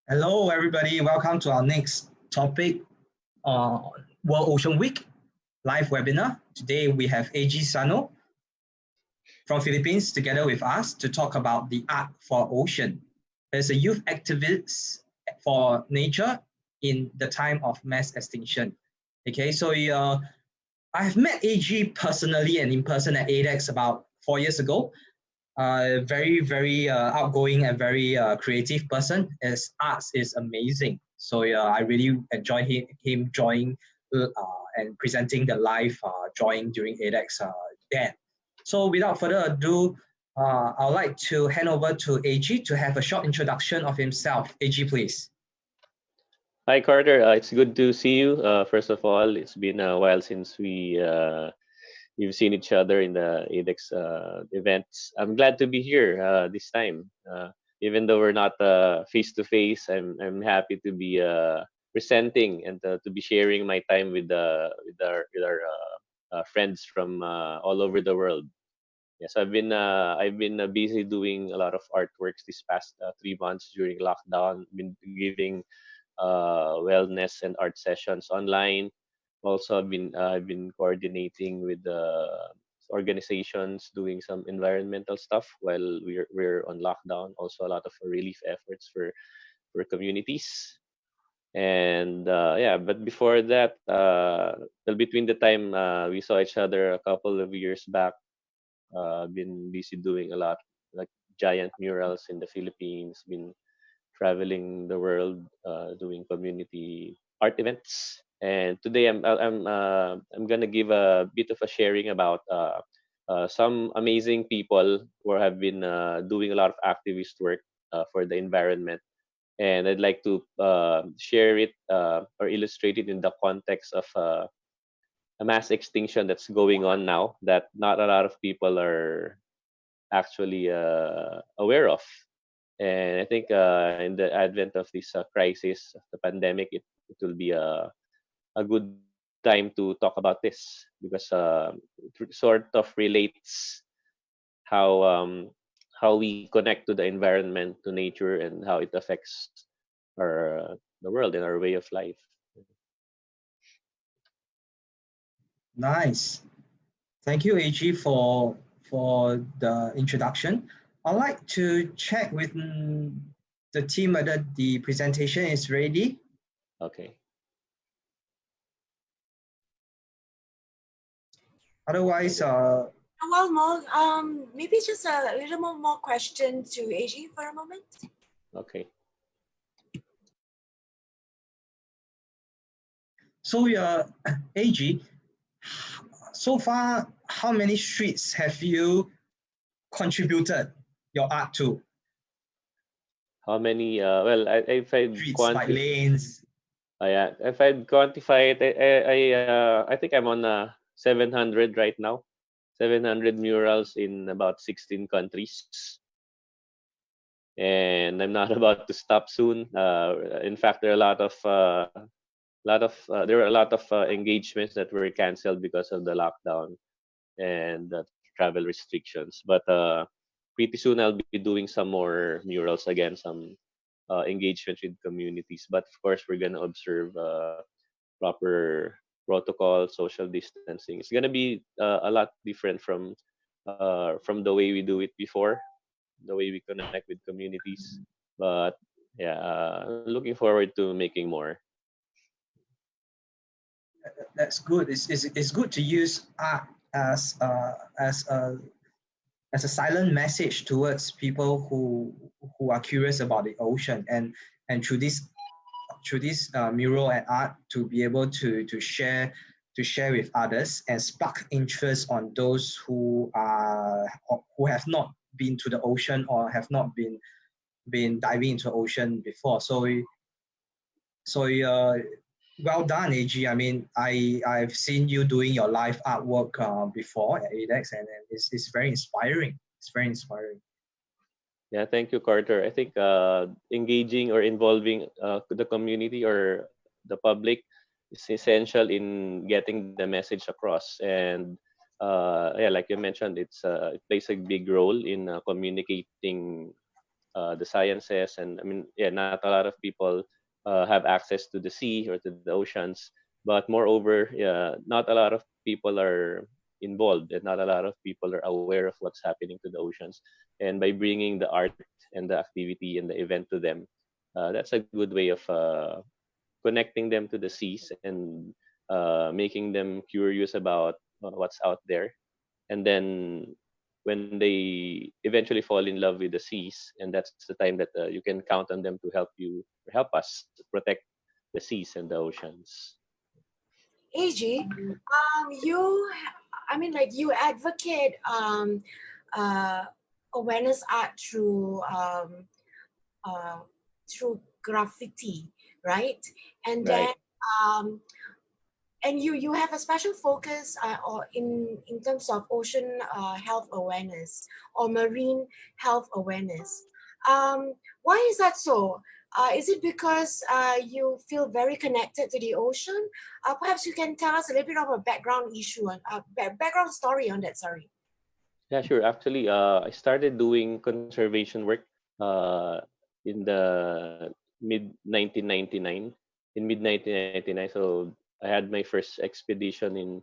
Hello, everybody. Welcome to our next topic, World Ocean Week live webinar. Today we have AG Sano from Philippines together with us to talk about the art for ocean. There's a youth activist for nature in the time of mass extinction. Okay, so I have met AG personally and in person at ADEX about 4 years ago. Very outgoing and very creative person. His arts is amazing. So I really enjoy him drawing and presenting the live drawing during ADEX then. So without further ado, I'd like to hand over to AG to have a short introduction of himself. AG, please. Hi, Carter. It's good to see you. First of all, it's been a while since we've seen each other in the ADEX events. I'm glad to be here this time. Even though we're not face to face, I'm happy to be presenting and to be sharing my time with our friends from all over the world. Yes, I've been busy doing a lot of artworks this past 3 months during lockdown. Been giving wellness and art sessions online. Also, I've been coordinating with the organizations doing some environmental stuff while we're on lockdown. Also, a lot of relief efforts for communities. And yeah, but before that, well, between the time we saw each other a couple of years back, been busy doing a lot like giant murals in the Philippines. Been traveling the world, doing community art events. And today I'm gonna give a bit of a sharing about some amazing people who have been doing a lot of activist work for the environment. And I'd like to share it or illustrate it in the context of a mass extinction that's going on now that not a lot of people are actually aware of. And I think in the advent of this crisis, of the pandemic, it will be a good time to talk about this because it sort of relates how um, how we connect to the environment, to nature, and how it affects our the world and our way of life. Nice. Thank you, AG, for the introduction. I'd like to check with the team whether the presentation is ready. Okay. Otherwise, Well, Mo, maybe just a little more question to AG for a moment. Okay. so AG, so far, how many streets have you contributed your art to? How many? Well, if I Streets like lanes. yeah, if I quantify it, I think I'm on 700 right now. 700 murals in about 16 countries, and I'm not about to stop soon. In fact, there are there were a lot of engagements that were canceled because of the lockdown and the travel restrictions. But pretty soon I'll be doing some more murals again, some engagements with communities. But of course, we're gonna observe proper protocol, social distancing. It's gonna be a lot different from the way we do it before, the way we connect with communities. But yeah, looking forward to making more. That's good. It's good to use art as a silent message towards people who are curious about the ocean, and through this mural and art to be able to share with others and spark interest on those who have not been to the ocean or have not been diving into the ocean before. So well done, AG. I mean, I've seen you doing your live artwork before at ADEX, and it's very inspiring. It's very inspiring. Yeah, thank you, Carter. I think engaging or involving the community or the public is essential in getting the message across. And yeah, like you mentioned, it plays a big role in communicating the sciences, and I mean, yeah, not a lot of people have access to the sea or to the oceans. But moreover, not a lot of people are involved, and not a lot of people are aware of what's happening to the oceans. And by bringing the art and the activity and the event to them, that's a good way of connecting them to the seas and making them curious about what's out there. And then when they eventually fall in love with the seas, and that's the time that you can count on them to help you, help us to protect the seas and the oceans. AG, you, I mean, like you advocate uh, awareness art uh, through graffiti, right? And then Right. um, and you have a special focus or in terms of ocean health awareness or marine health awareness. Why is that so? Is it because you feel very connected to the ocean? Perhaps you can tell us a little bit of a background issue and background story on that. Sorry. Yeah, sure. Actually, I started doing conservation work in the mid 1999. In mid 1999, so I had my first expedition in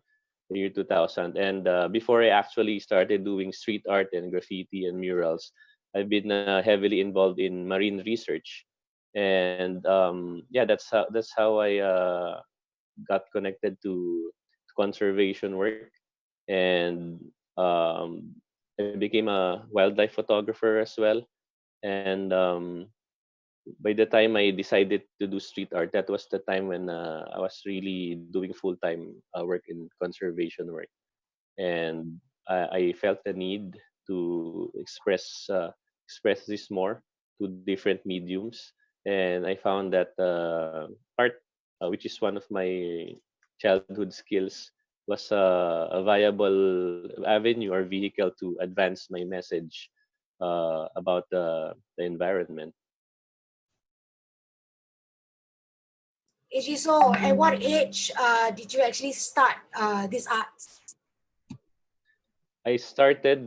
the year 2000. And before I actually started doing street art and graffiti and murals, I've been heavily involved in marine research. And yeah, that's how I got connected to conservation work. And I became a wildlife photographer as well. And by the time I decided to do street art, that was the time when I was really doing full time work in conservation work, and I felt the need to express this more to different mediums. And I found that art, which is one of my childhood skills, was a viable avenue or vehicle to advance my message about the environment. AG, so at what age did you actually start this art? I started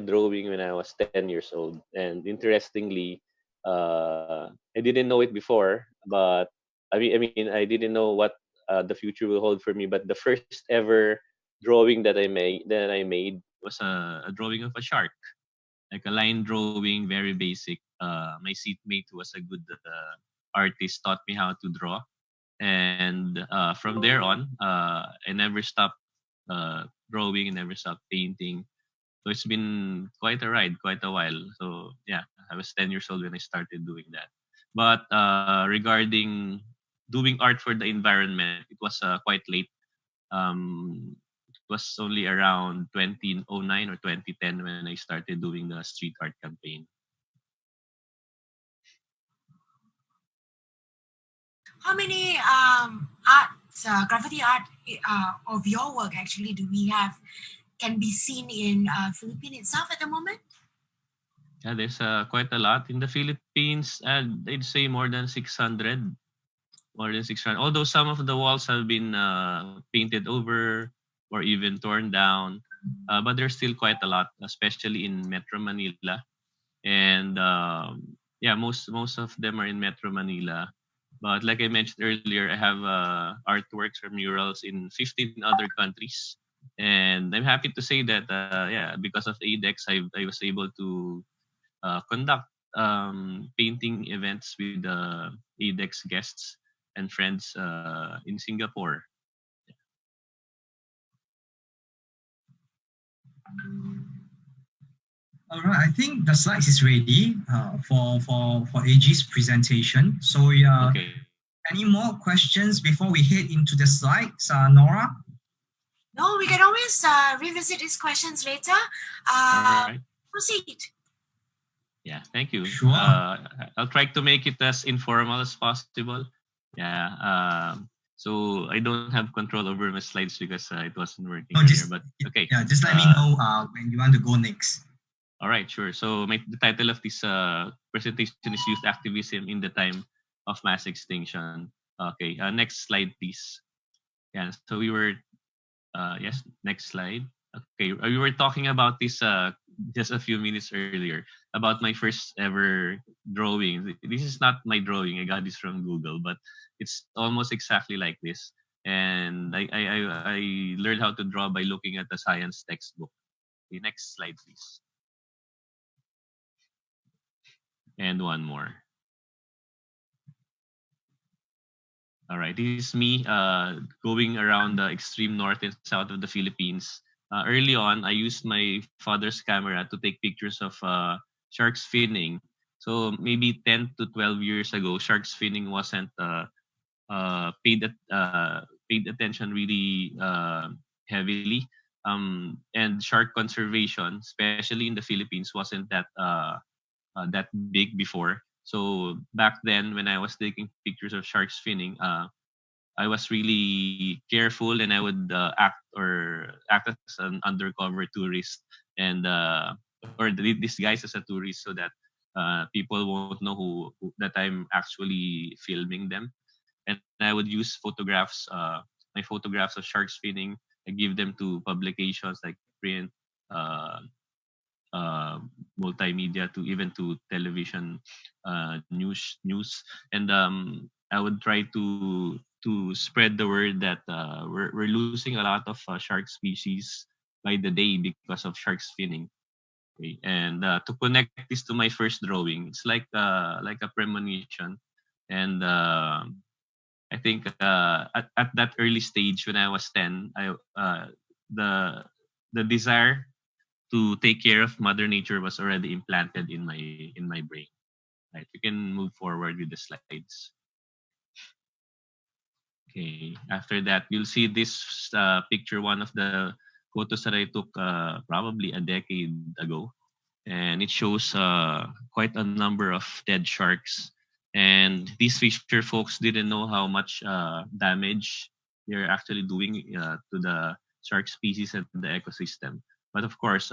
drawing when I was 10 years old, and interestingly, I didn't know it before, but I mean, I didn't know what the future will hold for me. But the first ever drawing that I made was a drawing of a shark, like a line drawing, very basic. My seatmate, who was a good artist, taught me how to draw, and from there on, I never stopped drawing and never stopped painting. So it's been quite a ride, quite a while. So yeah, I was 10 years old when I started doing that. But regarding doing art for the environment, it was quite late. It was only around 2009 or 2010 when I started doing the street art campaign. How many graffiti art of your work actually do we have can be seen in Philippines itself at the moment? Yeah, there's quite a lot in the Philippines. I'd say more than 600. More than 600. Although some of the walls have been painted over or even torn down, but there's still quite a lot, especially in Metro Manila. And yeah, most of them are in Metro Manila. But like I mentioned earlier, I have artworks or murals in 15 other countries, and I'm happy to say that yeah, because of ADEX, I was able to conduct painting events with ADEX guests and friends in Singapore. All right, I think the slides is ready for AG's presentation. So yeah, Okay. any more questions before we head into the slides, Nora? No, we can always revisit these questions later. All right. Proceed. Yeah, thank you. Sure. I'll try to make it as informal as possible. Yeah. So I don't have control over my slides because it wasn't working No, earlier. But okay. Yeah, just let me know when you want to go next. All right, sure. So the title of this presentation is Youth Activism in the Time of Mass Extinction. Okay, next slide, please. Yeah, so we were, yes, next slide. Okay, we were talking about this just a few minutes earlier about my first ever drawing. This is not my drawing. I got this from Google, but it's almost exactly like this. And I learned how to draw by looking at the science textbook. The next slide, please. And one more. All right, this is me going around the extreme north and south of the Philippines. Early on, I used my father's camera to take pictures of sharks finning. So maybe 10 to 12 years ago, sharks finning wasn't paid attention really heavily. And shark conservation, especially in the Philippines, wasn't that big before. So back then, when I was taking pictures of sharks finning, I was really careful, and I would act as an undercover tourist, and disguise as a tourist, so that people won't know that I'm actually filming them. And I would use my photographs of sharks finning. I give them to publications like print, uh, uh, multimedia, to even to television, news, and I would try to spread the word that we're losing a lot of shark species by the day because of sharks finning. Okay. And to connect this to my first drawing, it's like a premonition, and I think at that early stage when I was 10, the the desire to take care of Mother Nature was already implanted in my brain. Right, we can move forward with the slides. Okay, after that, you'll see this picture, one of the photos that I took probably a decade ago, and it shows quite a number of dead sharks. And these fisher folks didn't know how much damage they're actually doing to the shark species and the ecosystem. But of course,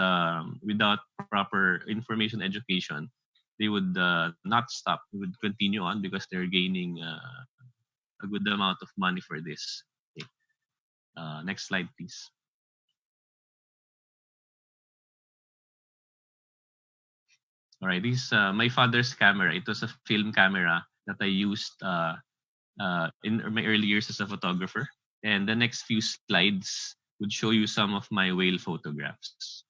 without proper information education, they would not stop. They would continue on because they're gaining a good amount of money for this. Okay. Next slide, please. All right, this is my father's camera. It was a film camera that I used in my early years as a photographer. And the next few slides would show you some of my whale photographs.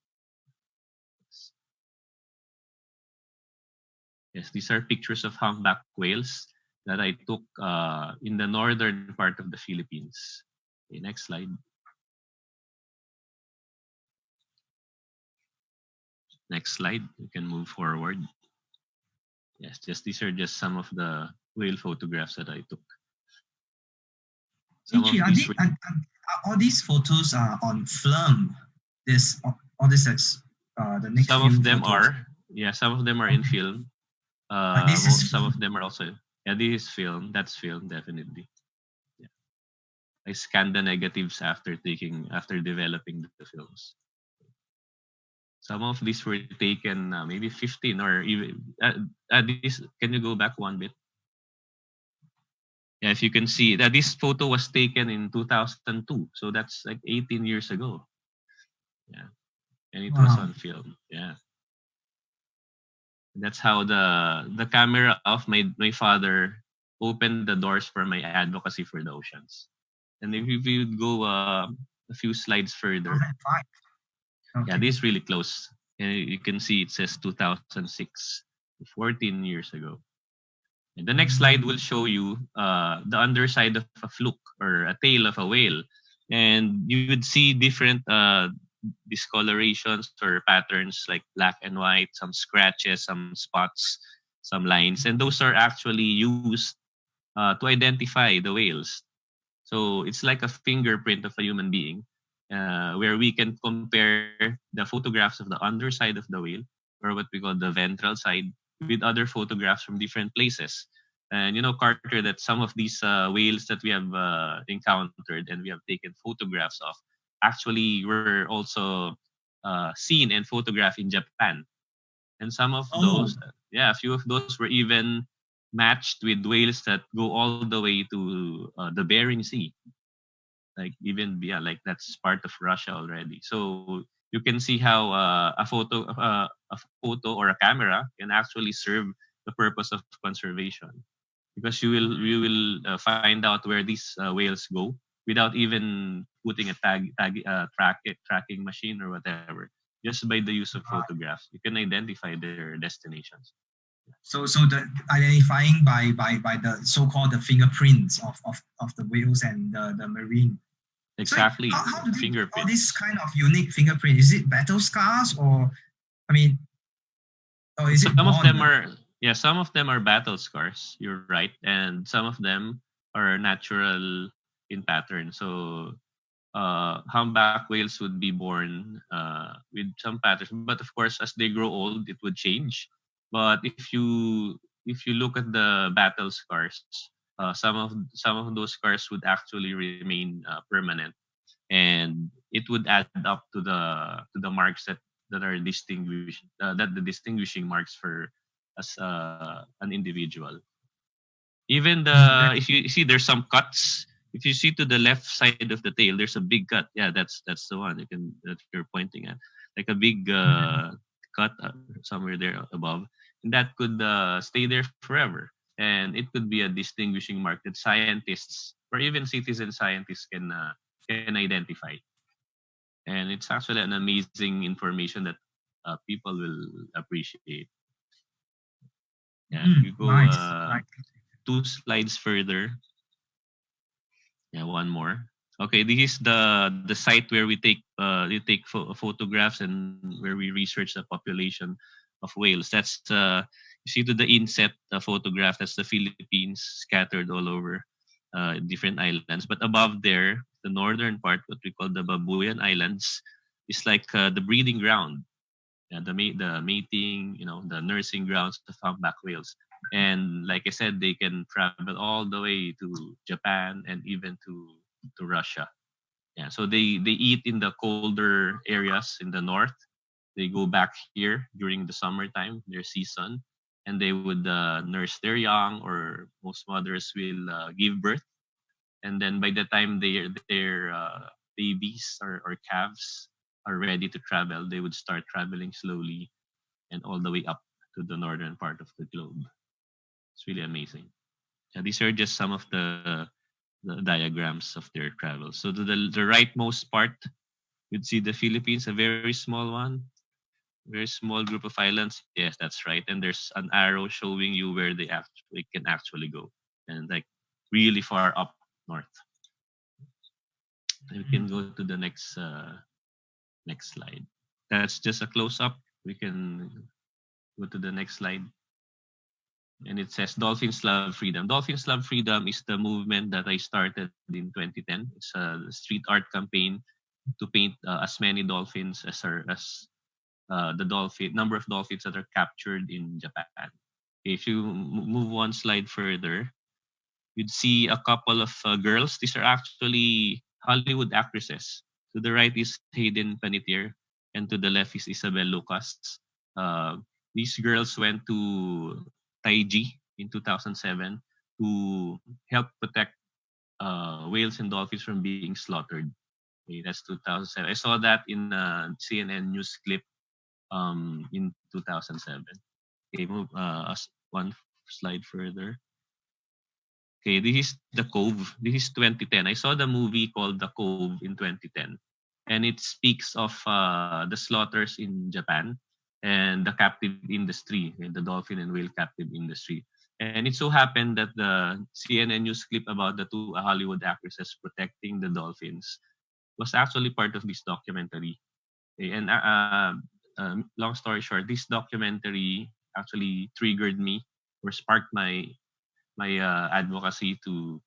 Yes, these are pictures of humpback whales that I took in the northern part of the Philippines. Okay, next slide. Next slide. We can move forward. Yes, these are just some of the whale photographs that I took. Ichi, all these photos are on film. All this is the next Some few of them photos. some of them are in film. Some of them are also, this is film. That's film, definitely. Yeah. I scanned the negatives after developing the films. Some of these were taken maybe 15 or even this. Can you go back one bit? Yeah, if you can see that this photo was taken in 2002, so that's like 18 years ago. Yeah, and it was on film. Yeah, that's how the camera of my father opened the doors for my advocacy for the oceans. And if you would go a few slides further, yeah, this is really close. And you can see it says 2006, 14 years ago. And the next slide will show you the underside of a fluke or a tail of a whale. And you would see different discolorations or patterns like black and white, some scratches, some spots, some lines. And those are actually used to identify the whales. So it's like a fingerprint of a human being, where we can compare the photographs of the underside of the whale, or what we call the ventral side, with other photographs from different places. And you know, Carter, that some of these whales that we have encountered and we have taken photographs of actually were also seen and photographed in Japan. And some of those, a few of those were even matched with whales that go all the way to the Bering Sea. Like even like that's part of Russia already. So you can see how a photo or a camera can actually serve the purpose of conservation, because you will find out where these whales go without even putting a tracking machine or whatever. Just by the use of photographs, you can identify their destinations. So the identifying by the so-called the fingerprints of the whales and the marine. Exactly, So how do they get all fingerprints. this kind of unique fingerprint? Is it battle scars or, I mean, or is it Some of them born? are, yeah, some of them are battle scars. You're right, and some of them are natural in pattern. So humpback whales would be born with some patterns, but of course, as they grow old, it would change. But if you look at the battle scars, some of those scars would actually remain permanent, and it would add up to the marks that are that the distinguishing marks for as an individual. Even if you see, there's some cuts. If you see to the left side of the tail, there's a big cut. Yeah, that's the one that you're pointing at, like a big cut somewhere there above, and that could stay there forever. And it could be a distinguishing mark that scientists or even citizen scientists can identify. And it's actually an amazing information that people will appreciate. Yeah, you go Nice. Nice. 2 slides further. Yeah, one more. Okay, this is the site where we take photographs and where we research the population of whales. That's you see to the inset photograph. That's the Philippines scattered all over different islands. But above there, the northern part, what we call the Babuyan Islands, is like the breeding ground, the mating, the nursing grounds of humpback whales. And like I said, they can travel all the way to Japan and even to Russia. Yeah, so they eat in the colder areas in the north. They go back here during the summertime, their season, and they would nurse their young, or most mothers will give birth. And then by the time their babies or calves are ready to travel, they would start traveling slowly and all the way up to the northern part of the globe. It's really amazing. Yeah, these are just some of the diagrams of their travels. So to the rightmost part, you'd see the Philippines, a very small one, very small group of islands. Yes, that's right. And there's an arrow showing you where they actually can actually go, and like really far up north. We can go to the next slide. That's just a close up. We can go to the next slide. And it says Dolphins Love Freedom. Dolphins Love Freedom is the movement that I started in 2010. It's a street art campaign to paint as many dolphins as the dolphin number of dolphins that are captured in Japan. If you move one slide further, you'd see a couple of girls. These are actually Hollywood actresses. To the right is Hayden Panettiere, and to the left is Isabel Lucas. These girls went to Taiji in 2007 to help protect whales and dolphins from being slaughtered. Okay, that's 2007. I saw that in a CNN news clip in 2007. Okay, move one slide further. Okay, this is The Cove. This is 2010. I saw the movie called The Cove in 2010, and it speaks of the slaughters in Japan and the captive industry, the dolphin and whale captive industry. And it so happened that the CNN news clip about the two Hollywood actresses protecting the dolphins was actually part of this documentary. Okay, and long story short, this documentary actually triggered me or sparked my advocacy to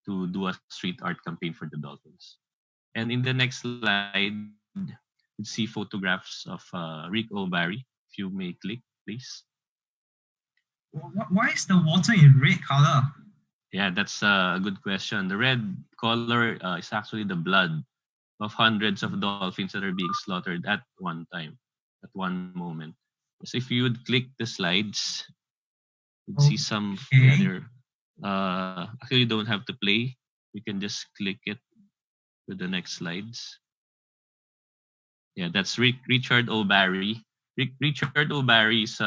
do a street art campaign for the dolphins. And in the next slide, you see photographs of Rick O'Barry. If you may click, please. Why is the water in red color? Yeah, that's a good question. The red color is actually the blood of hundreds of dolphins that are being slaughtered at one time, at one moment. So if you would click the slides, you'd see some. Yeah, there. Actually, you don't have to play. You can just click it to the next slides. Yeah, that's Richard O. Barry. Richard O. Barry is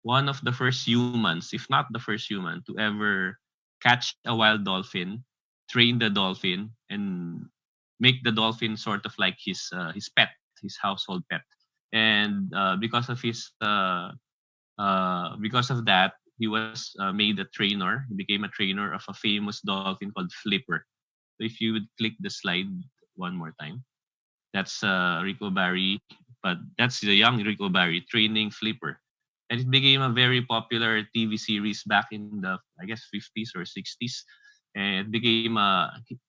one of the first humans, if not the first human, to ever catch a wild dolphin, train the dolphin, and make the dolphin sort of like his pet, his household pet. And because of that, he was made a trainer. He became a trainer of a famous dolphin called Flipper. So if you would click the slide one more time, that's Rico Barry, but that's the young Rico Barry training Flipper. And it became a very popular TV series back in the, I guess, 50s or 60s. And it became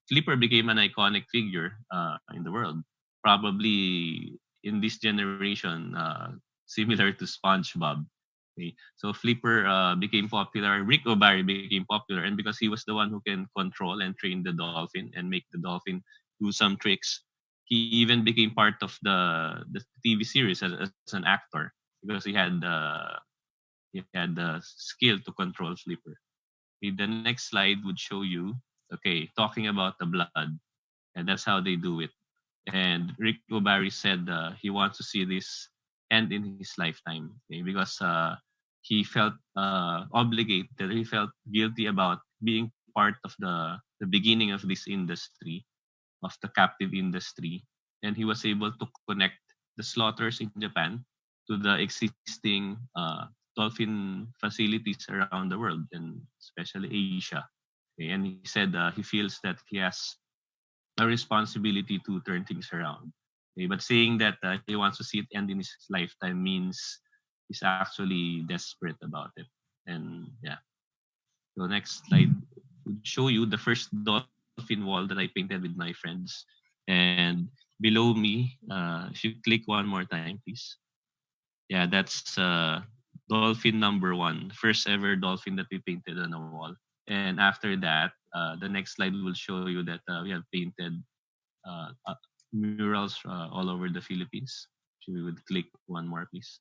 Flipper became an iconic figure in the world. Probably in this generation, similar to SpongeBob. Okay. So Flipper became popular. Rico Barry became popular, and because he was the one who can control and train the dolphin and make the dolphin do some tricks, he even became part of the TV series as an actor because he had the skill to control Flipper. Okay, the next slide would show you. Okay, talking about the blood, and that's how they do it. And Rick Barry said he wants to see this end in his lifetime, okay, because he felt obligated. He felt guilty about being part of the beginning of this industry, of the captive industry, and he was able to connect the slaughters in Japan to the existing dolphin facilities around the world, and especially Asia. Okay, and he said he feels that he has a responsibility to turn things around. Okay, but saying that he wants to see it end in his lifetime means he's actually desperate about it. And yeah, so next slide would show you the first dolphin wall that I painted with my friends. And below me, if you click one more time, please. Yeah, that's dolphin number one, first ever dolphin that we painted on a wall. And after that, the next slide will show you that we have painted murals all over the Philippines. If you would click one more, please.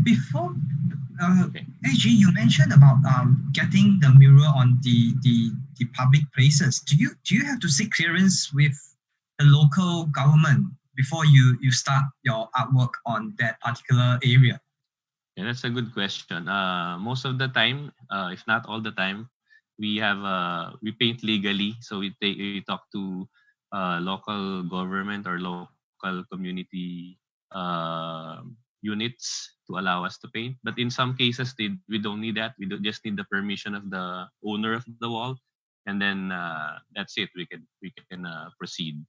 Before, Okay. AG, you mentioned about getting the mural on the public places. Do you have to seek clearance with the local government before you start your artwork on that particular area? Yeah, that's a good question. Most of the time, if not all the time, we paint legally. So we talk to local government or local community uh, units to allow us to paint. But in some cases, we don't need that. Just need the permission of the owner of the wall, and then that's it. We can proceed.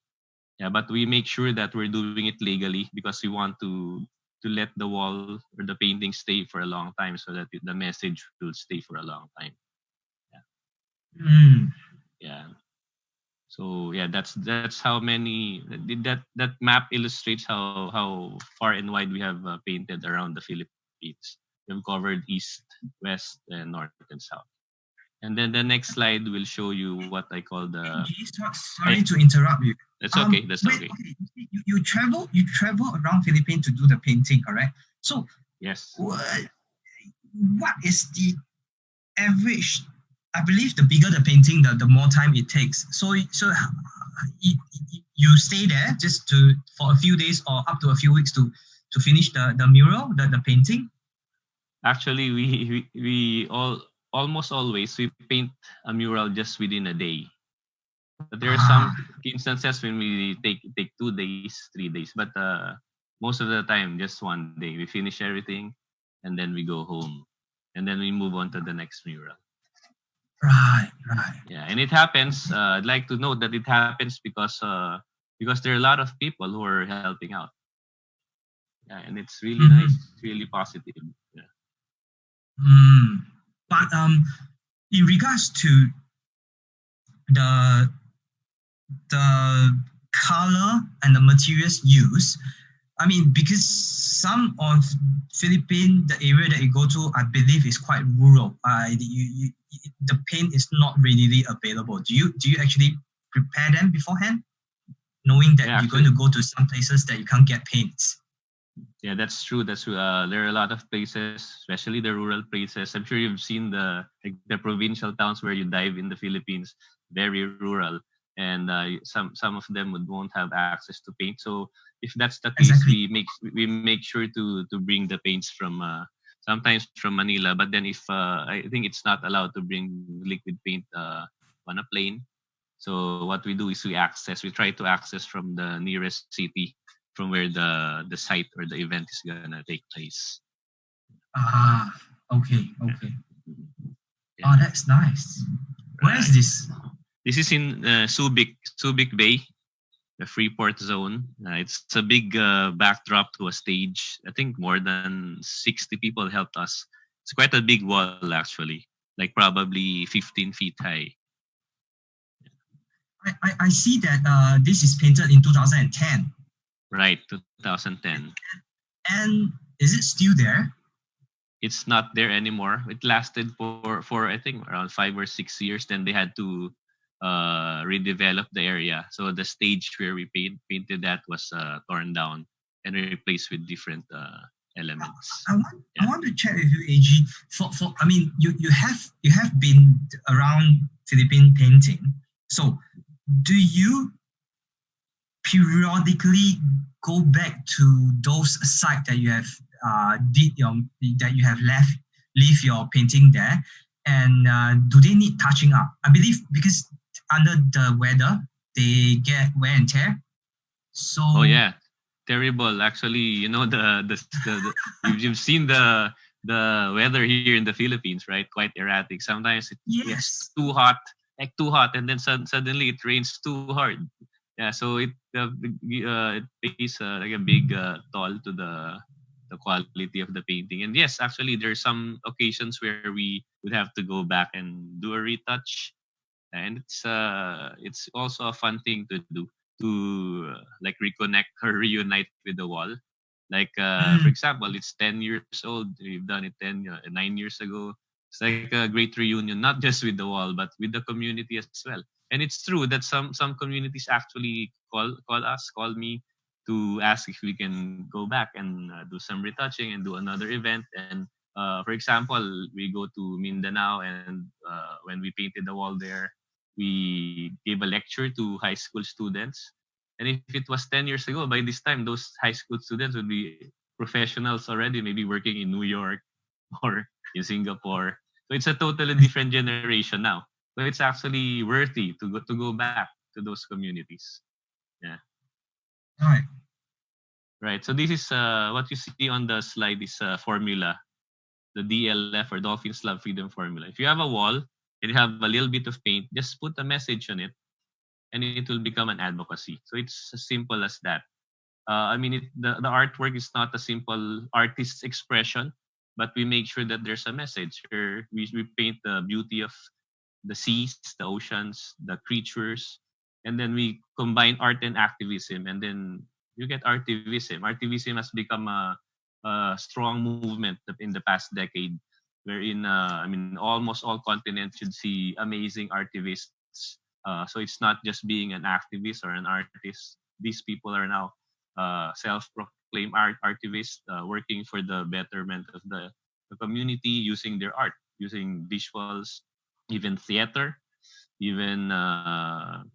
Yeah, but we make sure that we're doing it legally because we want to let the wall or the painting stay for a long time so that the message will stay for a long time. Mm. Yeah. So yeah, that's how many that map illustrates how far and wide we have painted around the Philippines. We've covered east, west, and north and south. And then the next slide will show you what I call the. Sorry to interrupt you. That's okay. That's wait, okay. You travel around Philippines to do the painting, correct? So Yes. what is the average? I believe the bigger the painting, the more time it takes. So you stay there just for a few days or up to a few weeks to finish the mural, the painting. Actually, we almost always we paint a mural just within a day. But there are some instances when we take 2 days, 3 days. But most of the time, just one day. We finish everything, and then we go home, and then we move on to the next mural. Right. Yeah, and it happens. I'd like to note that it happens because there are a lot of people who are helping out. Yeah, and it's really nice. It's really positive. Yeah. But in regards to the color and the materials used, I mean, because some of Philippines, the area that you go to, I believe is quite rural. The paint is not readily available. Do you actually prepare them beforehand, knowing that you're going to go to some places that you can't get paints? Yeah, that's true. That's true. There are a lot of places, especially the rural places. I'm sure you've seen the provincial towns where you dive in the Philippines, very rural. and some of them won't have access to paint. So if that's the case, Exactly. we make sure to bring the paints from sometimes from Manila. But then if I think it's not allowed to bring liquid paint on a plane. So what we do is we try to access from the nearest city from where the site or the event is gonna take place. Ah, okay, okay. Yeah. Oh, that's nice. Where is Right. this? This is in Subic Bay, the Freeport zone. It's a big backdrop to a stage. I think more than 60 people helped us. It's quite a big wall actually, like probably 15 feet high. I see that this is painted in 2010. Right, 2010. And is it still there? It's not there anymore. It lasted for I think around 5 or 6 years. Then they had to redevelop the area. So the stage where we painted that was torn down and replaced with different elements. I want to check with you, AG. For I mean, you have been around Philippine painting. So do you periodically go back to those sites that you have that you have leave your painting there, and do they need touching up? I believe because under the weather they get wear and tear. So Oh yeah, terrible. Actually, you've seen the weather here in the Philippines, right? Quite erratic. Sometimes it gets too hot, and then suddenly it rains too hard. Yeah, so it pays like a big toll to the quality of the painting. And yes, actually, there's some occasions where we would have to go back and do a retouch, and it's also a fun thing to do to like reconnect or reunite with the wall. Like for example, it's 10 years old. We've done it 9 years ago. It's like a great reunion, not just with the wall, but with the community as well. And it's true that some communities actually call me to ask if we can go back and do some retouching and do another event. And for example, we go to Mindanao, and when we painted the wall there, we gave a lecture to high school students. And if it was 10 years ago, by this time, those high school students would be professionals already, maybe working in New York or in Singapore. So it's a totally different generation now. So it's actually worthy to go back to those communities. Yeah. right. Right. So this is what you see on the slide is a formula, the DLF or Dolphins Love Freedom formula. If you have a wall and you have a little bit of paint, just put a message on it, and it will become an advocacy. So it's as simple as that. I mean, the artwork is not a simple artist's expression, but we make sure that there's a message. Here we paint the beauty of the seas, the oceans, the creatures, and then we combine art and activism, and then you get artivism. Artivism has become a strong movement in the past decade, wherein I mean almost all continents should see amazing artivists. So it's not just being an activist or an artist. These people are now self-proclaimed artivists working for the betterment of the community using their art, using visuals, even theater, even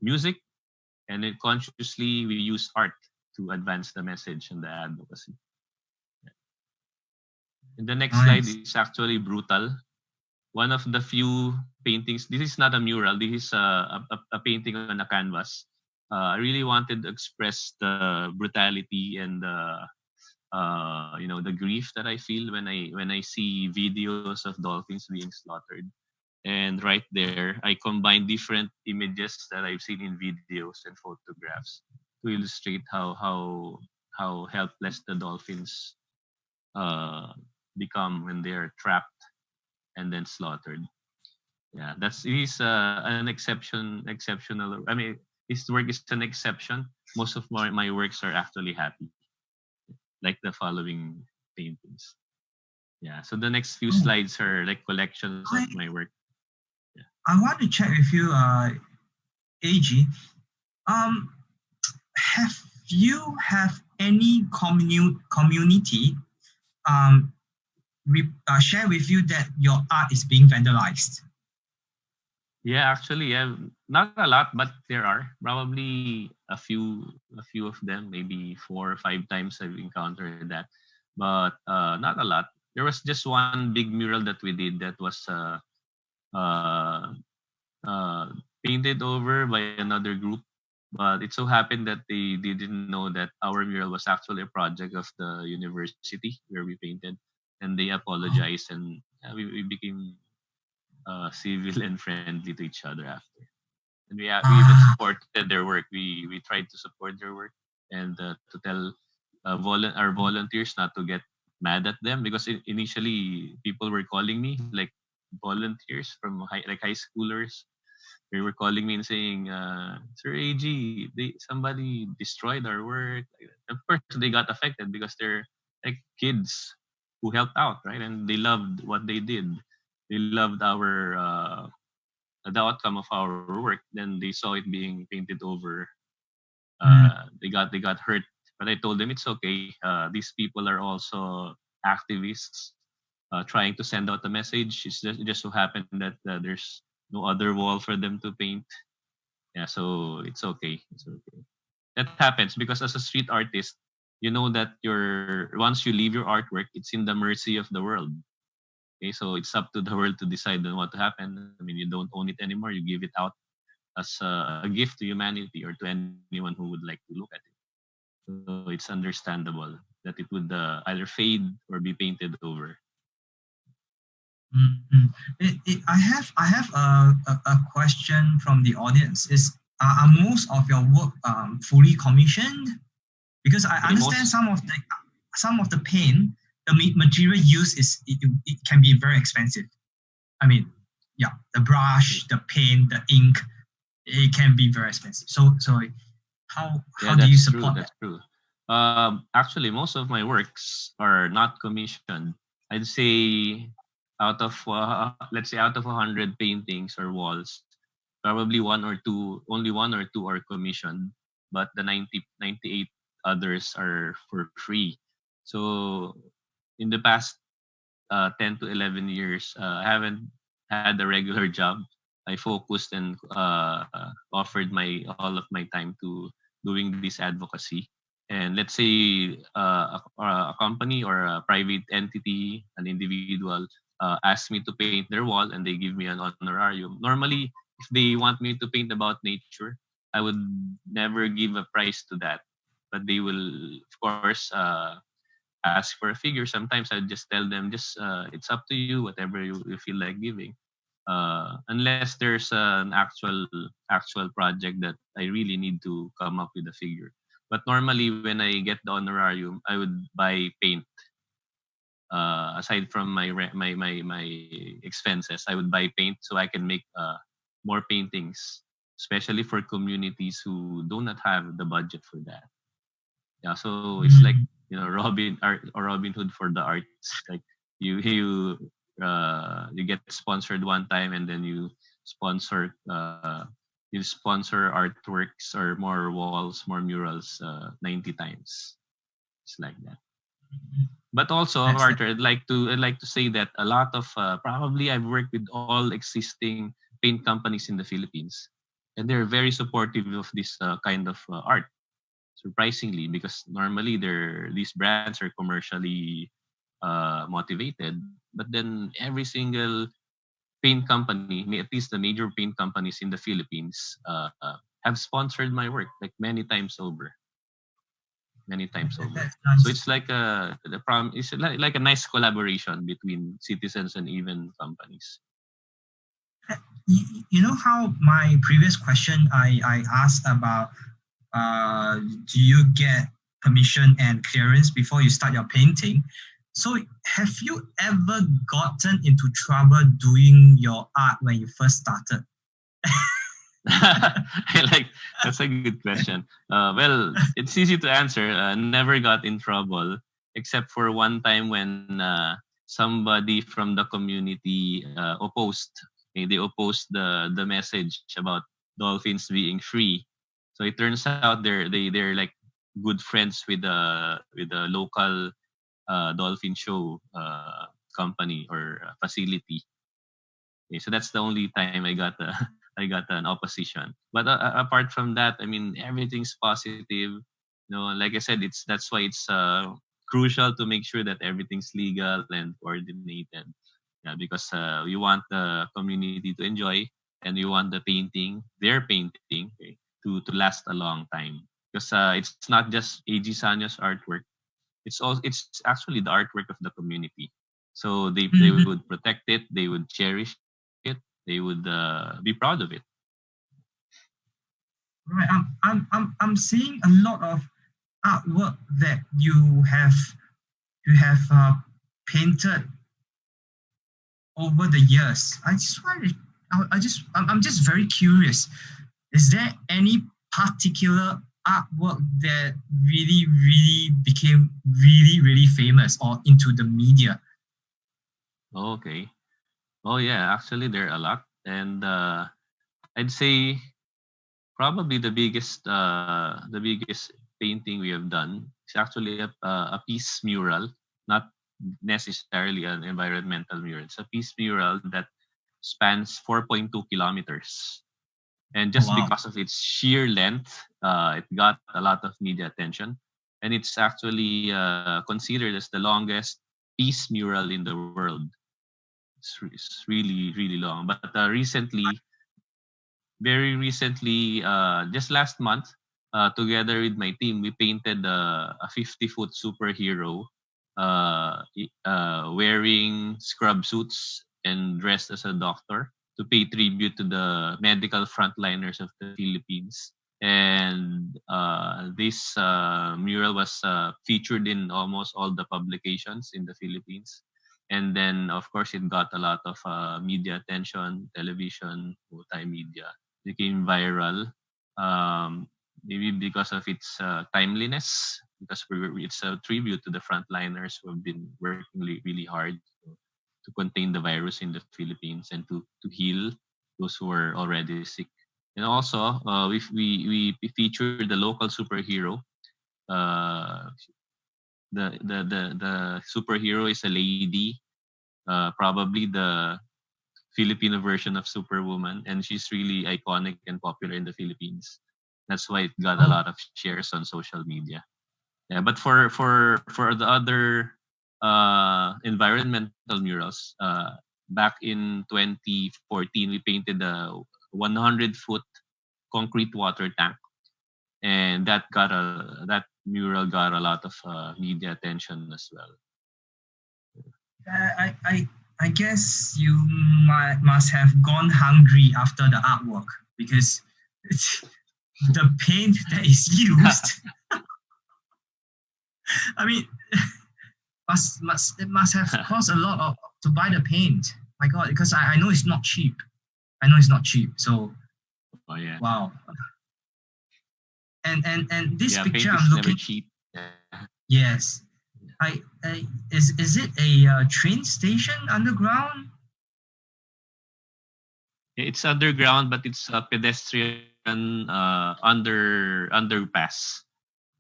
music, and then consciously we use art to advance the message and the advocacy. And the next slide is actually brutal. One of the few paintings. This is not a mural. This is a painting on a canvas. I really wanted to express the brutality and the grief that I feel when I see videos of dolphins being slaughtered. And right there, I combine different images that I've seen in videos and photographs to illustrate how helpless the dolphins become when they're trapped and then slaughtered. Yeah, he's an exceptional. I mean, his work is an exception. Most of my works are actually happy, like the following paintings. Yeah, so the next few slides are like collections of my work. Yeah. I want to check with you, AG. Have you have any community share with you that your art is being vandalized? Yeah, actually, not a lot, but there are probably a few of them, maybe 4 or 5 times I've encountered that, but not a lot. There was just one big mural that we did that was uh, uh, painted over by another group, but it so happened that they didn't know that our mural was actually a project of the university where we painted, and they Oh. apologized, and we became civil and friendly to each other after. And we even Ah. supported their work. We tried to support their work and to tell our volunteers not to get mad at them because initially people were calling me like volunteers from like high schoolers. They were calling me and saying, "Sir AG, somebody destroyed our work." Like that. Of course, they got affected because they're like kids who helped out, right? And they loved what they did. They loved our the outcome of our work. Then they saw it being painted over. Mm, They got hurt, but I told them it's okay. These people are also activists trying to send out a message. It just so happened that there's no other wall for them to paint. Yeah, so it's okay. It's okay. That happens because as a street artist, you know that your once you leave your artwork, it's in the mercy of the world. Okay, so it's up to the world to decide on what to happen. I mean, you don't own it anymore. You give it out as a gift to humanity or to anyone who would like to look at it. So it's understandable that it would either fade or be painted over. mm, mm. I have a question from the audience. Are most of your work fully commissioned? Because I Okay, understand most some of the paint, the material used it can be very expensive. I mean, yeah, the brush, the paint, the ink, it can be very expensive. So yeah, how do you that's true. support That's that? true. Actually, most of my works are not commissioned. I'd say let's say out of 100 paintings or walls, probably only one or two are commissioned, but the 98 others are for free. So in the past 10 to 11 years, I haven't had a regular job. I focused and offered my all of my time to doing this advocacy. And let's say a company or a private entity, an individual, asks me to paint their wall and they give me an honorarium. Normally, if they want me to paint about nature, I would never give a price to that. But they will, of course, ask for a figure. Sometimes I just tell them, just it's up to you, whatever you feel like giving. Unless there's an actual project that I really need to come up with a figure. But normally, when I get the honorarium, I would buy paint. Aside from my expenses, I would buy paint so I can make more paintings, especially for communities who do not have the budget for that. Yeah, so it's like Mm, Robin Hood for the arts. Like you get sponsored one time and then you sponsor artworks or more walls, more murals 90 times. It's like that. But also, that's Arthur, I'd like to say that a lot of probably I've worked with all existing paint companies in the Philippines, and they're very supportive of this kind of art. Surprisingly, because normally these brands are commercially motivated, but then every single paint company, at least the major paint companies in the Philippines, have sponsored my work like many times over. that's So nice. it's like it's like a nice collaboration between citizens and even companies. You know how my previous question I asked about do you get permission and clearance before you start your painting? So have you ever gotten into trouble doing your art when you first started? I like That's a good question. Well, it's easy to answer. Never got in trouble, except for one time when somebody from the community opposed. They opposed the message about dolphins being free. So it turns out they're like good friends with the local dolphin show company or facility. Okay, so that's the only time I got I got an opposition. But apart from that, I mean, everything's positive. Like I said, that's why it's crucial to make sure that everything's legal and coordinated. Yeah, because we want the community to enjoy, and we want their painting, okay, to last a long time. Because it's not just AG Sanyo's artwork. It's actually the artwork of the community. So they Mhm. would protect it, they would cherish it, they would be proud of it. Right. I'm seeing a lot of artwork that you have painted over the years. I just want to, I'm just very curious. Is there any particular artwork that really became really famous or into the media? Okay. Oh yeah, actually there are a lot, and I'd say probably the biggest painting we have done is actually a peace mural, not necessarily an environmental mural. It's a peace mural that spans 4.2 kilometers. And Oh just wow. because of its sheer length, it got a lot of media attention. And it's actually considered as the longest peace mural in the world. It's really long. But very recently, just last month, together with my team, we painted a 50-foot superhero wearing scrub suits and dressed as a doctor to pay tribute to the medical frontliners of the Philippines. And this mural was featured in almost all the publications in the Philippines. And then, of course, it got a lot of media attention, television, multimedia, became viral. Maybe because of its timeliness, because it's a tribute to the frontliners who have been working really hard to contain the virus in the Philippines and to heal those who are already sick. And also, we featured the local superhero. Uh, the superhero is a lady, probably the Filipino version of Superwoman, and she's really iconic and popular in the Philippines. That's why it got a Oh, lot of shares on social media. Yeah, but for the other environmental murals, back in 2014, we painted a 100-foot concrete water tank, and that mural got a lot of media attention as well. I guess you must have gone hungry after the artwork because it's, the paint that is used. I mean, it must have cost a lot to buy the paint. My God, because I know it's not cheap. I know it's not cheap. So Oh yeah, wow. And this yeah. picture Paint I'm is never looking. cheap. Yeah. Yes. Is it a train station underground? It's underground, but it's a pedestrian underpass.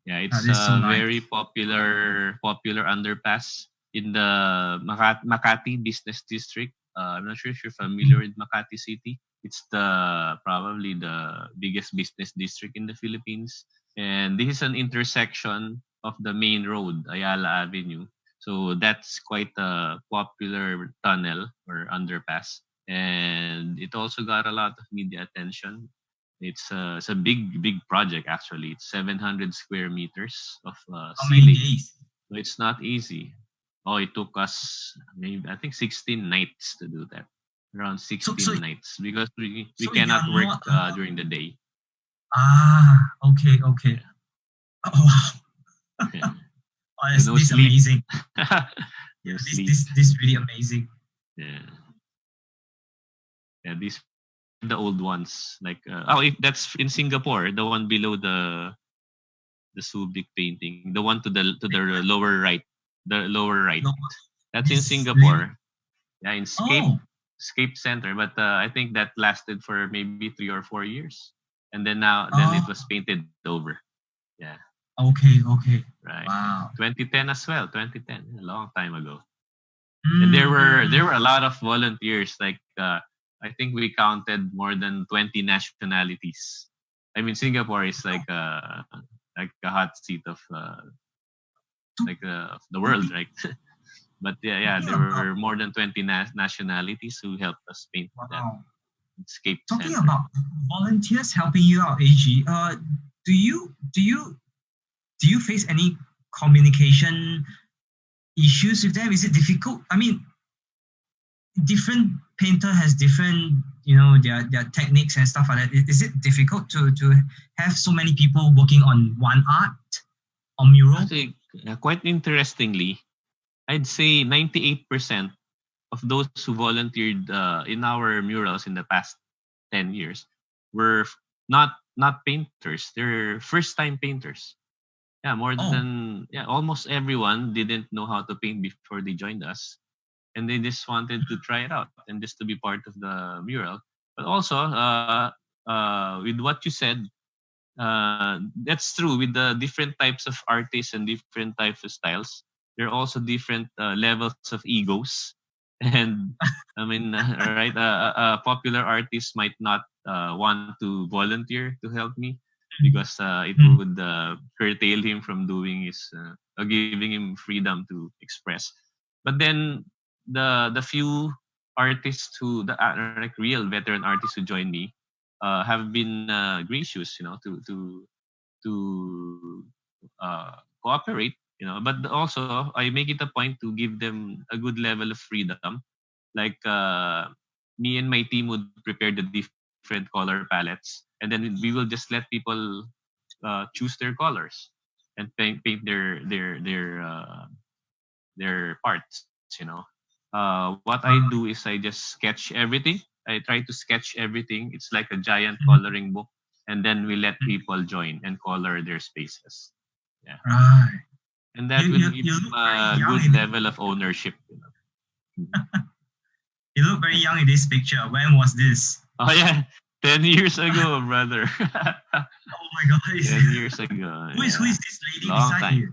Yeah, it's This is so a nice. very popular underpass in the Makati Business District. I'm not sure if you're familiar with Makati City. It's the probably the biggest business district in the Philippines, and this is an intersection of the main road, Ayala Avenue. So that's quite a popular tunnel or underpass, and it also got a lot of media attention. It's a big project actually. It's 700 square meters of How many ceiling. days? So it's not easy. Oh, it took us maybe I think 16 nights to do that. Around So 16 nights because we so you're cannot work not during the day. okay. Yeah. Oh wow. Yeah. Oh, So no this is sleep. amazing. No Yeah, sleep. this is really amazing. Yeah. Yeah, these the old ones like if that's in Singapore, the one below the Subic painting, the one to the lower right, the lower right. No, That's in this really. Singapore. Yeah, in Oh, Scape Center, but I think that lasted for maybe 3 or 4 years, and then it oh, was painted over. Yeah, okay. right. Wow. 2010 as well. 2010, a long time ago. And there Mm, were mm, there mm. were a lot of volunteers like I think we counted more than 20 nationalities. I mean, Singapore is like a hot seat of of the world, right? But yeah, Talking there about, were more than 20 nationalities who helped us paint that wow. escape Talking center. about volunteers helping you out, AG, do you face any communication issues with them? Is it difficult? I mean, different painter has different, their techniques and stuff like that. Is it difficult to have so many people working on one art or mural? Actually, quite interestingly, I'd say 98% of those who volunteered in our murals in the past 10 years were not painters. They're first time painters. Yeah, more Oh, than almost everyone didn't know how to paint before they joined us, and they just wanted to try it out and just to be part of the mural. But also, with what you said, that's true. With the different types of artists and different types of styles, there are also different levels of egos. And I mean, right? A popular artist might not want to volunteer to help me because it mm, would curtail him from doing his, giving him freedom to express. But then the few artists who the like real veteran artists who joined me have been gracious, to cooperate, But also, I make it a point to give them a good level of freedom. Like me and my team would prepare the different color palettes, and then we will just let people choose their colors and paint their parts. What I do is I just sketch everything. I try to sketch everything. It's like a giant mm, coloring book, and then we let mm. people join and color their spaces. Yeah, Right. and You, that will you, give you them look very a young good in level of ownership. Mhm. you look very young in this picture. When was this? Oh yeah, 10 years ago, brother. Oh my God! 10 years ago, Who is yeah, this lady long beside you?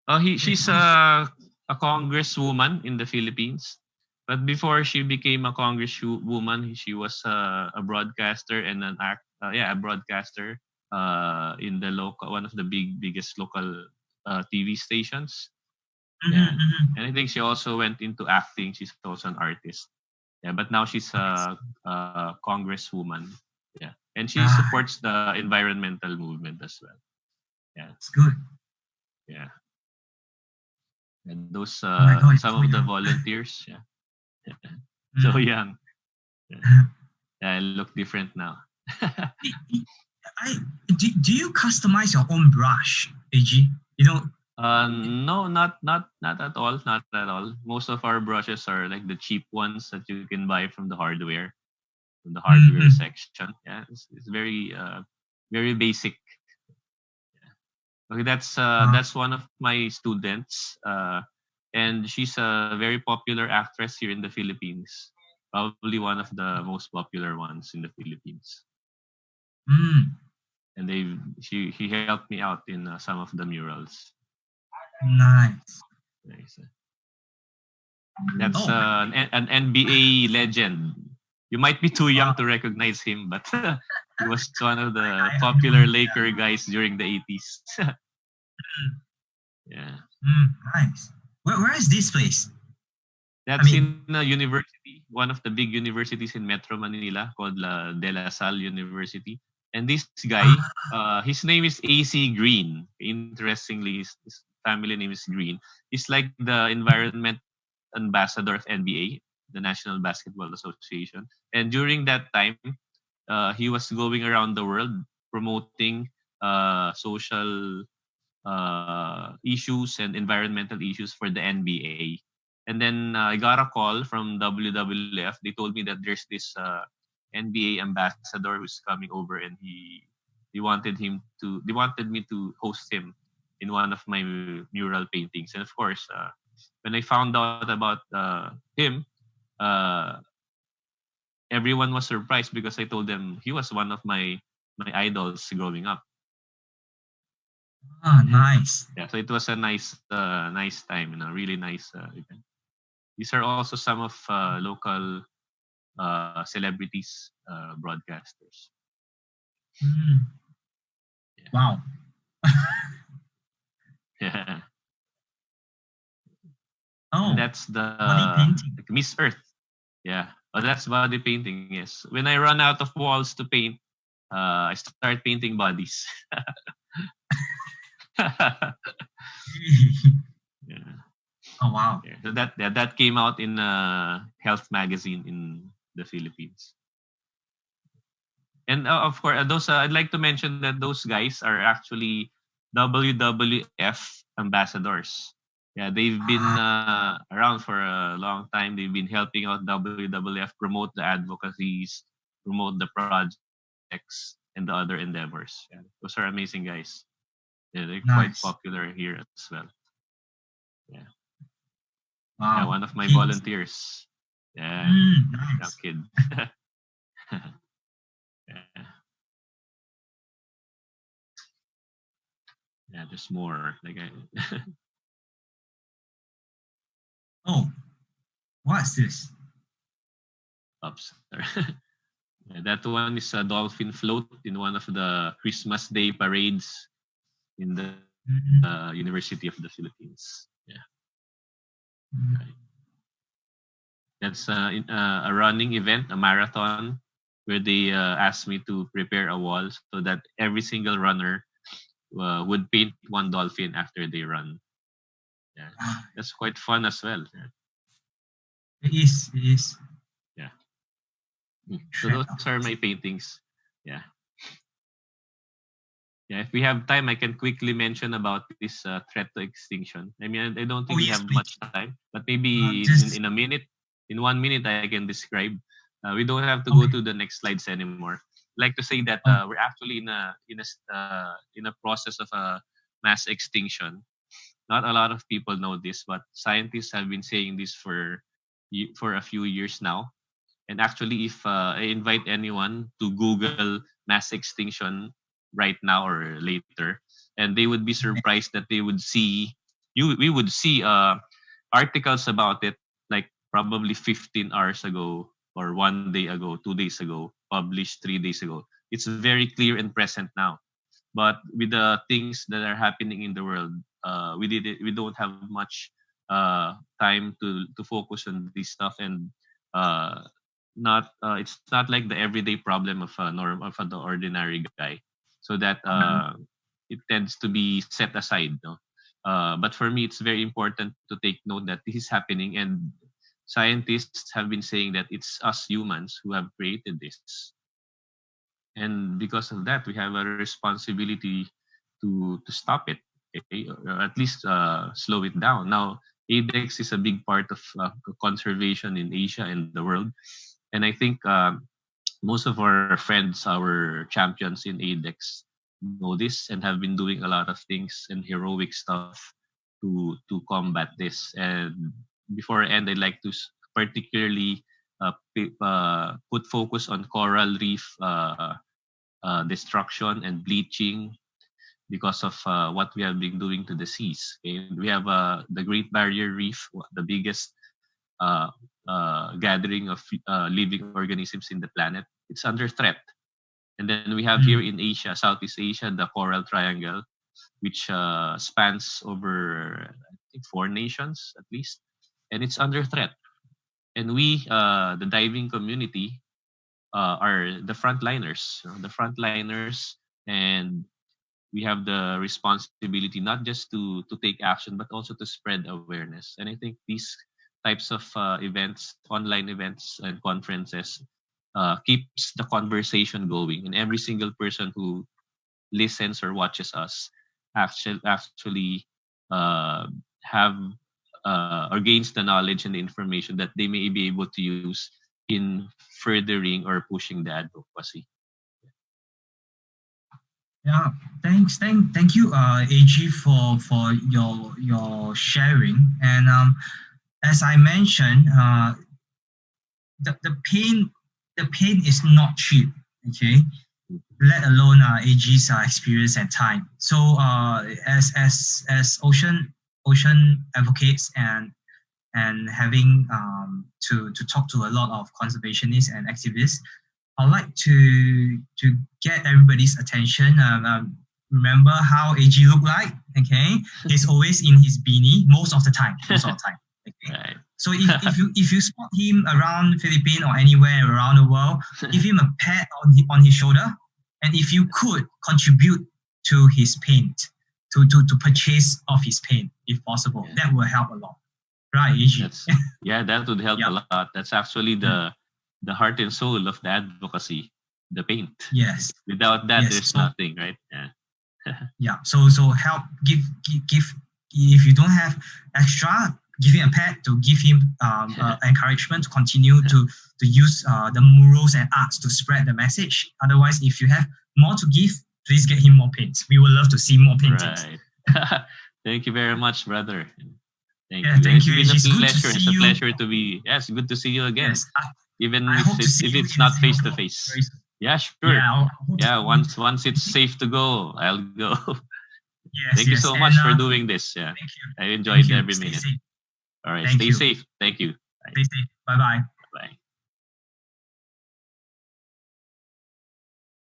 time. She's a congresswoman in the Philippines. But before she became a congresswoman, she was a broadcaster and a broadcaster in the local one of the biggest local TV stations. Mhm, Yeah, mhm. and I think she also went into acting. She's also an artist. Yeah, but now she's Nice. a congresswoman. Yeah, and she Right. supports the environmental movement as well. Yeah, It's good. yeah. And those Oh my God! You're some so of the young. volunteers, so Mm. young. Yeah, yeah, I look different now. I, I, do you customize your own brush, AG? You know, No, not at all, not at all. Most of our brushes are like the cheap ones that you can buy from the hardware mm-hmm. section. Yeah, it's very basic. Okay, that's one of my students, and she's a very popular actress here in the Philippines. Probably one of the most popular ones in the Philippines. Mm, And he helped me out in some of the murals. nice. Nice. That's Oh, an NBA legend. You might be too wow. young to recognize him, but he was one of the I know popular him. Laker guys during the 80s. Yeah. Nice. Where is this place? I That's mean, in a university, one of the big universities in Metro Manila called De La Salle University. And this guy, ah, his name is AC Green. Interestingly, his family name is Green. He's like the environment ambassador of NBA, the National Basketball Association. And during that time, he was going around the world promoting social issues and environmental issues for the NBA. And then I got a call from WWF. They told me that there's this NBA ambassador who's coming over, and they wanted me to host him in one of my mural paintings. And of course, when I found out about him, uh, everyone was surprised because I told them he was one of my idols growing up. nice. Yeah, so it was a nice time, really nice event. these are also some of local celebrities, broadcasters. Mm. Yeah. Wow. Yeah. Oh, And that's body painting. like Miss Earth. Yeah. Oh, that's body painting. Yes. When I run out of walls to paint, I start painting bodies. Yeah. Oh, wow. Yeah. So that came out in a health magazine in the Philippines. And of course, those I'd like to mention that those guys are actually WWF ambassadors. Yeah, they've been around for a long time. They've been helping out WWF promote the advocacies, promote the projects, and the other endeavors. Yeah, those are amazing guys. Yeah, they're quite Nice. popular here as well. Yeah, Wow. yeah, one of my Kids. volunteers. Yeah, young Nice. kid. Yeah. Yeah, there's more. Like Oh, what's this? Oops. Yeah, that one is a dolphin float in one of the Christmas Day parades in the University of the Philippines. Yeah, right. That's a running event, a marathon, where they asked me to prepare a wall so that every single runner would paint one dolphin after they run. Yeah, that's quite fun as well. Yeah. It is. It is. Yeah. So those are my paintings. Yeah. Yeah, if we have time, I can quickly mention about this threat to extinction. I mean, I don't think we yes, have please. much time, but maybe Just in a minute, in 1 minute, I can describe. We don't have to go to the next slides anymore. I'd like to say that we're actually in a process of a mass extinction. Not a lot of people know this, but scientists have been saying this for a few years now. And actually, if I invite anyone to Google mass extinction right now or later, and they would be surprised that they would see we would see articles about it like probably 15 hours ago or 1 day ago, 2 days ago, published 3 days ago. It's very clear and present now. But with the things that are happening in the world, we don't have much time to focus on this stuff, and uh, not it's not like the everyday problem of a norm of the ordinary guy, so that it tends to be set aside, no? But for me, it's very important to take note that this is happening, and scientists have been saying that it's us humans who have created this, and because of that, we have a responsibility to stop it, okay? Or at least slow it down. Now, ADEX is a big part of conservation in Asia and the world, and I think most of our friends, our champions in ADEX, know this and have been doing a lot of things and heroic stuff to combat this. And before I end, I'd like to particularly put focus on coral reef destruction and bleaching because of what we have been doing to the seas. Okay? We have the Great Barrier Reef, the biggest uh, gathering of living organisms in the planet. It's under threat. And then we have here in Asia, Southeast Asia, the Coral Triangle, which spans over, I think, 4 nations at least, and it's under threat. And we, the diving community, are the frontliners, the frontliners, and we have the responsibility not just to take action, but also to spread awareness. And I think these types of events, online events and conferences, keeps the conversation going, and every single person who listens or watches us actually have or gains the knowledge and the information that they may be able to use in furthering or pushing the advocacy. yeah, thank you, AG, for your sharing. And as I mentioned, the pain is not cheap. Okay, let alone AG's experience and time. So as ocean advocates and and having to talk to a lot of conservationists and activists, I'd like to get everybody's attention. Remember how AG looked like? Okay, he's always in his beanie most of the time. Okay. Right. So if you spot him around Philippines or anywhere around the world, give him a pat on his shoulder, and if you could contribute to his paint, to purchase of his paint if possible, that will help a lot, right, AG? That would help a lot. That's actually the heart and soul of the advocacy, the paint. Yes. Without that, there's nothing, right? Yeah. So help give if you don't have extra, give him a pat to give him encouragement to continue to use the murals and arts to spread the message. Otherwise, if you have more to give, please get him more paints. We would love to see more paintings. Right. Thank you very much, brother. Thank you. Thank you. It's been a pleasure. It's a pleasure to be. Yes, good to see you again. Yes, even if it's not face to face. Yeah, sure. Once it's safe to go, I'll go. Thank you so much for doing this. Yeah, thank you. I enjoyed every minute. All right, stay safe. Thank you. Stay safe. Bye-bye. Bye.